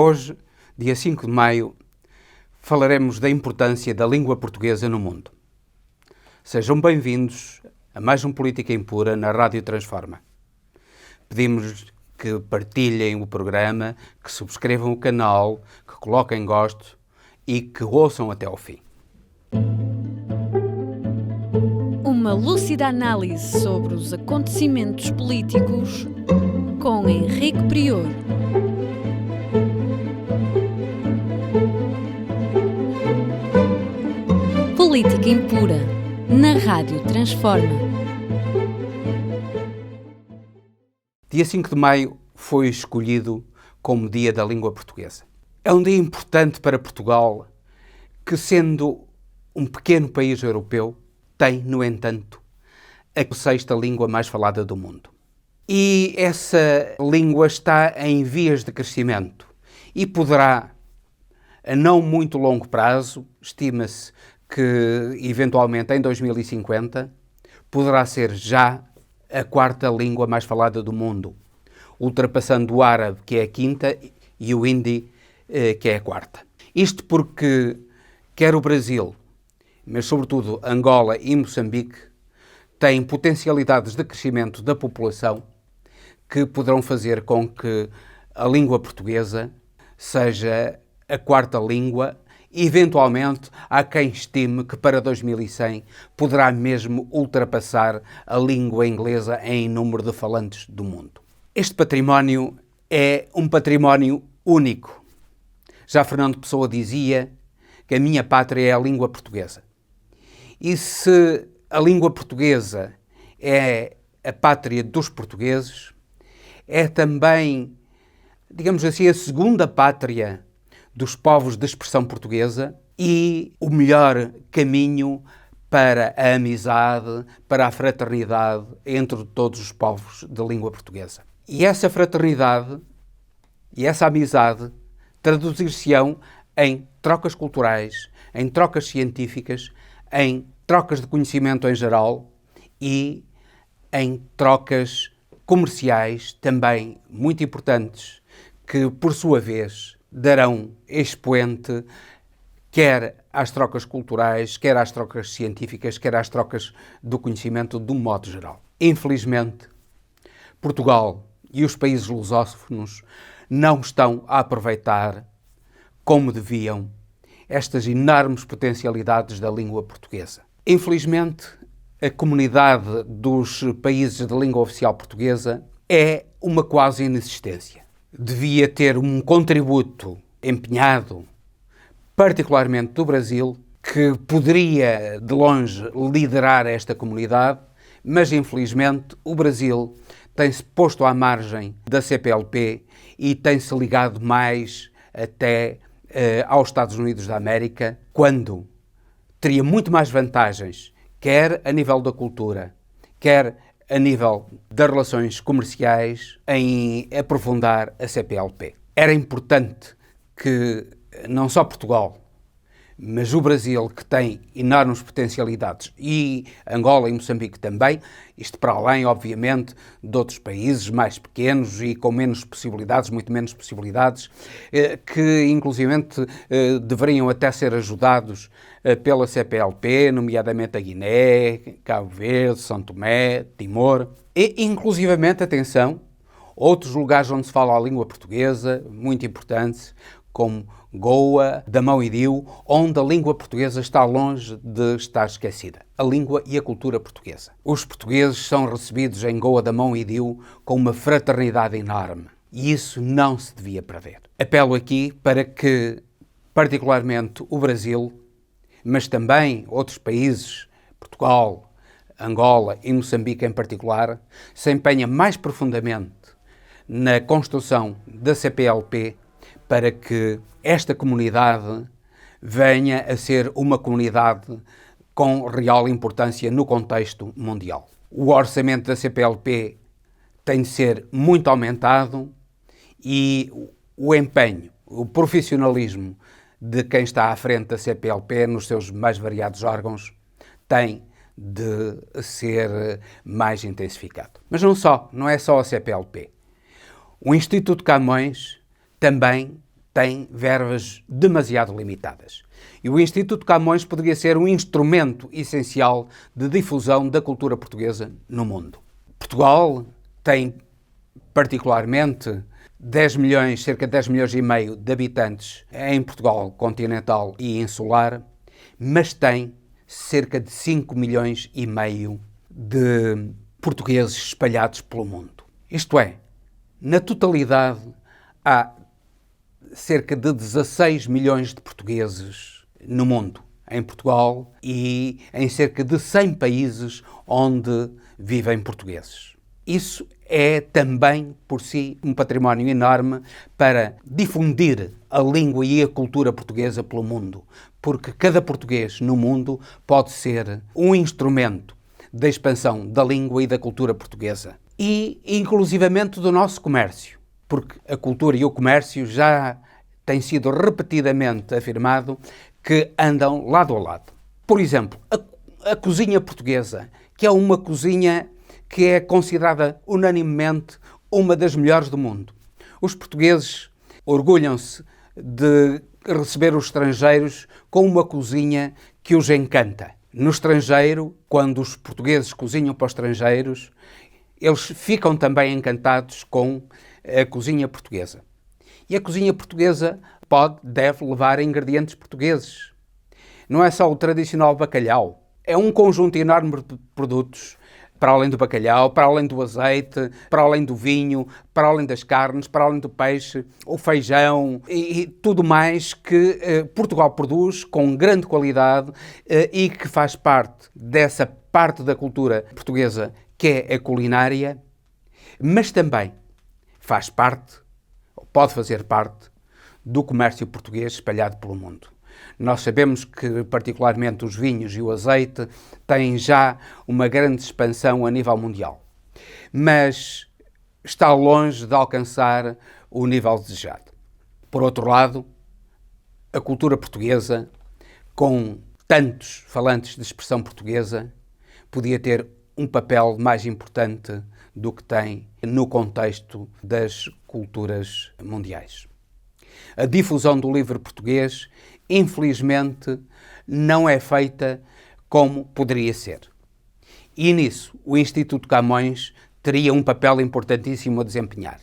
Hoje, dia 5 de maio, falaremos da importância da língua portuguesa no mundo. Sejam bem-vindos a mais um Política Impura na Rádio Transforma. Pedimos que partilhem o programa, que subscrevam o canal, que coloquem gosto e que ouçam até ao fim. Uma lúcida análise sobre os acontecimentos políticos com Henrique Prior. Política Impura, na Rádio Transforma. Dia 5 de maio foi escolhido como Dia da Língua Portuguesa. É um dia importante para Portugal, que, sendo um pequeno país europeu, tem, no entanto, a sexta língua mais falada do mundo. E essa língua está em vias de crescimento e poderá, a não muito longo prazo, estima-se que, eventualmente, em 2050, poderá ser já a quarta língua mais falada do mundo, ultrapassando o árabe, que é a quinta, e o hindi, que é a quarta. Isto porque quer o Brasil, mas sobretudo Angola e Moçambique, têm potencialidades de crescimento da população que poderão fazer com que a língua portuguesa seja a quarta língua. Eventualmente, há quem estime que para 2100 poderá mesmo ultrapassar a língua inglesa em número de falantes do mundo. Este património é um património único. Já Fernando Pessoa dizia que a minha pátria é a língua portuguesa. E se a língua portuguesa é a pátria dos portugueses, é também, digamos assim, a segunda pátria dos povos de expressão portuguesa e o melhor caminho para a amizade, para a fraternidade entre todos os povos de língua portuguesa. E essa fraternidade e essa amizade traduzir-se-ão em trocas culturais, em trocas científicas, em trocas de conhecimento em geral e em trocas comerciais também muito importantes, que, por sua vez, darão expoente quer às trocas culturais, quer às trocas científicas, quer às trocas do conhecimento de um modo geral. Infelizmente, Portugal e os países lusófonos não estão a aproveitar como deviam estas enormes potencialidades da língua portuguesa. Infelizmente, a comunidade dos países de língua oficial portuguesa é uma quase inexistência. Devia ter um contributo empenhado, particularmente do Brasil, que poderia, de longe, liderar esta comunidade, mas, infelizmente, o Brasil tem-se posto à margem da CPLP e tem-se ligado mais até aos Estados Unidos da América, quando teria muito mais vantagens, quer a nível da cultura, quer a nível das relações comerciais, em aprofundar a CPLP. Era importante que não só Portugal, mas o Brasil, que tem enormes potencialidades, e Angola e Moçambique também, isto para além, obviamente, de outros países mais pequenos e com menos possibilidades, muito menos possibilidades, que inclusivamente deveriam até ser ajudados pela CPLP, nomeadamente a Guiné, Cabo Verde, São Tomé, Timor, e inclusivamente, atenção, outros lugares onde se fala a língua portuguesa, muito importantes, como Goa, Damão e Diu, onde a língua portuguesa está longe de estar esquecida. A língua e a cultura portuguesa. Os portugueses são recebidos em Goa, Damão e Diu com uma fraternidade enorme. E isso não se devia perder. Apelo aqui para que, particularmente o Brasil, mas também outros países, Portugal, Angola e Moçambique em particular, se empenhem mais profundamente na construção da CPLP para que esta comunidade venha a ser uma comunidade com real importância no contexto mundial. O orçamento da CPLP tem de ser muito aumentado e o empenho, o profissionalismo de quem está à frente da CPLP nos seus mais variados órgãos tem de ser mais intensificado. Mas não é só a CPLP. O Instituto Camões também tem verbas demasiado limitadas. E o Instituto Camões poderia ser um instrumento essencial de difusão da cultura portuguesa no mundo. Portugal tem particularmente 10 milhões, cerca de 10 milhões e meio de habitantes em Portugal continental e insular, mas tem cerca de 5 milhões e meio de portugueses espalhados pelo mundo. Isto é, na totalidade há cerca de 16 milhões de portugueses no mundo, em Portugal e em cerca de 100 países onde vivem portugueses. Isso é também, por si, um património enorme para difundir a língua e a cultura portuguesa pelo mundo, porque cada português no mundo pode ser um instrumento da expansão da língua e da cultura portuguesa. E, inclusivamente, do nosso comércio, porque a cultura e o comércio já tem sido repetidamente afirmado que andam lado a lado. Por exemplo, a cozinha portuguesa, que é uma cozinha que é considerada unanimemente uma das melhores do mundo. Os portugueses orgulham-se de receber os estrangeiros com uma cozinha que os encanta. No estrangeiro, quando os portugueses cozinham para os estrangeiros, eles ficam também encantados com a cozinha portuguesa. E a cozinha portuguesa deve levar ingredientes portugueses. Não é só o tradicional bacalhau. É um conjunto enorme de produtos, para além do bacalhau, para além do azeite, para além do vinho, para além das carnes, para além do peixe, o feijão e tudo mais que Portugal produz com grande qualidade e que faz parte dessa parte da cultura portuguesa que é a culinária, mas também faz parte, ou pode fazer parte, do comércio português espalhado pelo mundo. Nós sabemos que, particularmente, os vinhos e o azeite têm já uma grande expansão a nível mundial, mas está longe de alcançar o nível desejado. Por outro lado, a cultura portuguesa, com tantos falantes de expressão portuguesa, podia ter um papel mais importante do que tem no contexto das culturas mundiais. A difusão do livro português, infelizmente, não é feita como poderia ser. E nisso, o Instituto Camões teria um papel importantíssimo a desempenhar.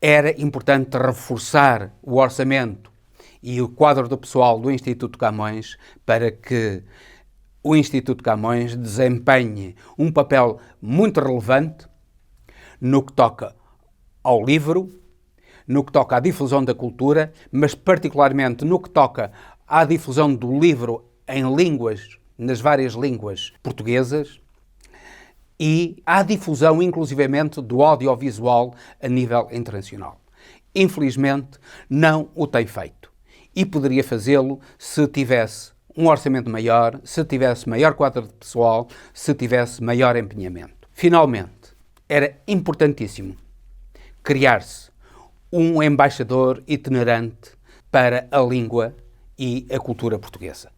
Era importante reforçar o orçamento e o quadro do pessoal do Instituto Camões para que o Instituto Camões desempenhe um papel muito relevante no que toca ao livro, no que toca à difusão da cultura, mas particularmente no que toca à difusão do livro em línguas, nas várias línguas portuguesas, e à difusão, inclusivamente, do audiovisual a nível internacional. Infelizmente, não o tem feito. E poderia fazê-lo se tivesse um orçamento maior, se tivesse maior quadro de pessoal, se tivesse maior empenhamento. Finalmente, era importantíssimo criar-se um embaixador itinerante para a língua e a cultura portuguesa.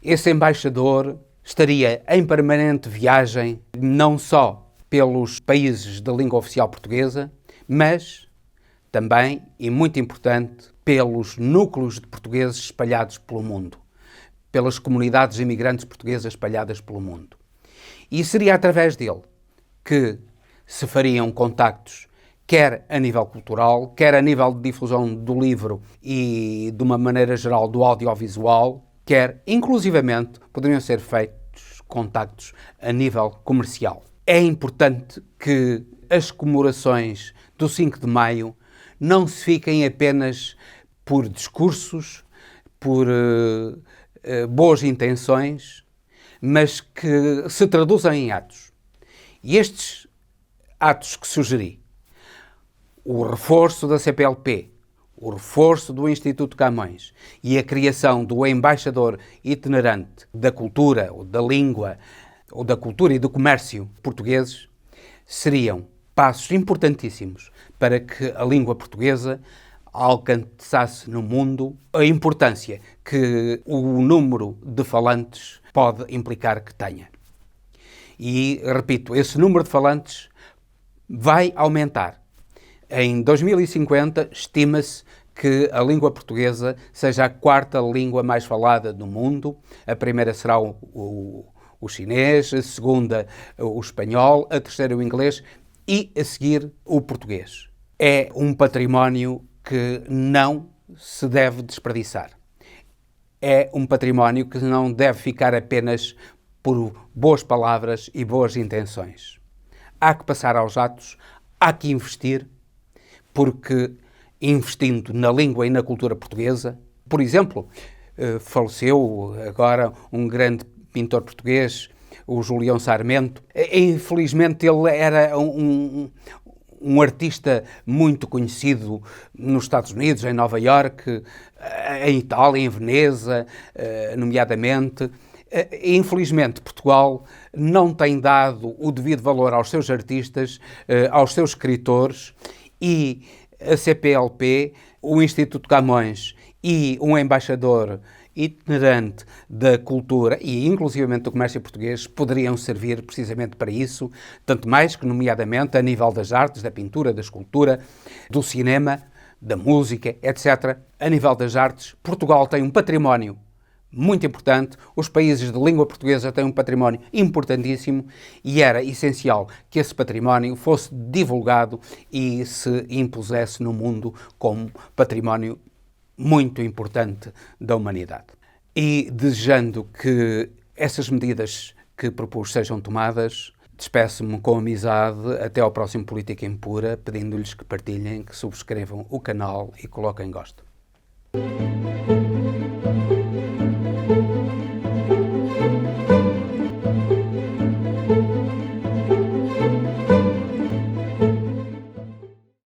Esse embaixador estaria em permanente viagem, não só pelos países da língua oficial portuguesa, mas também, e muito importante, pelos núcleos de portugueses espalhados pelo mundo, pelas comunidades imigrantes portuguesas espalhadas pelo mundo. E seria através dele que se fariam contactos, quer a nível cultural, quer a nível de difusão do livro e, de uma maneira geral, do audiovisual, quer, inclusivamente, poderiam ser feitos contactos a nível comercial. É importante que as comemorações do 5 de Maio não se fiquem apenas por discursos, por boas intenções, mas que se traduzam em atos. E estes atos que sugeri, o reforço da CPLP, o reforço do Instituto Camões e a criação do embaixador itinerante da cultura, ou da língua, ou da cultura e do comércio portugueses, seriam passos importantíssimos para que a língua portuguesa alcançasse no mundo a importância que o número de falantes pode implicar que tenha. E, repito, esse número de falantes vai aumentar. Em 2050, estima-se que a língua portuguesa seja a quarta língua mais falada do mundo. A primeira será o chinês, a segunda o espanhol, a terceira o inglês e, a seguir, o português. É um património que não se deve desperdiçar. É um património que não deve ficar apenas por boas palavras e boas intenções. Há que passar aos atos, há que investir, porque investindo na língua e na cultura portuguesa, por exemplo, faleceu agora um grande pintor português, o Julião Sarmento. Infelizmente ele era um artista muito conhecido nos Estados Unidos, em Nova Iorque, em Itália, em Veneza, nomeadamente. Infelizmente, Portugal não tem dado o devido valor aos seus artistas, aos seus escritores, e a CPLP, o Instituto Camões e um embaixador itinerante da cultura e inclusivamente do comércio português poderiam servir precisamente para isso, tanto mais que, nomeadamente, a nível das artes, da pintura, da escultura, do cinema, da música, etc. A nível das artes, Portugal tem um património muito importante, os países de língua portuguesa têm um património importantíssimo e era essencial que esse património fosse divulgado e se impusesse no mundo como património muito importante da humanidade. E desejando que essas medidas que propus sejam tomadas, despeço-me com amizade até ao próximo Política Impura, pedindo-lhes que partilhem, que subscrevam o canal e coloquem gosto.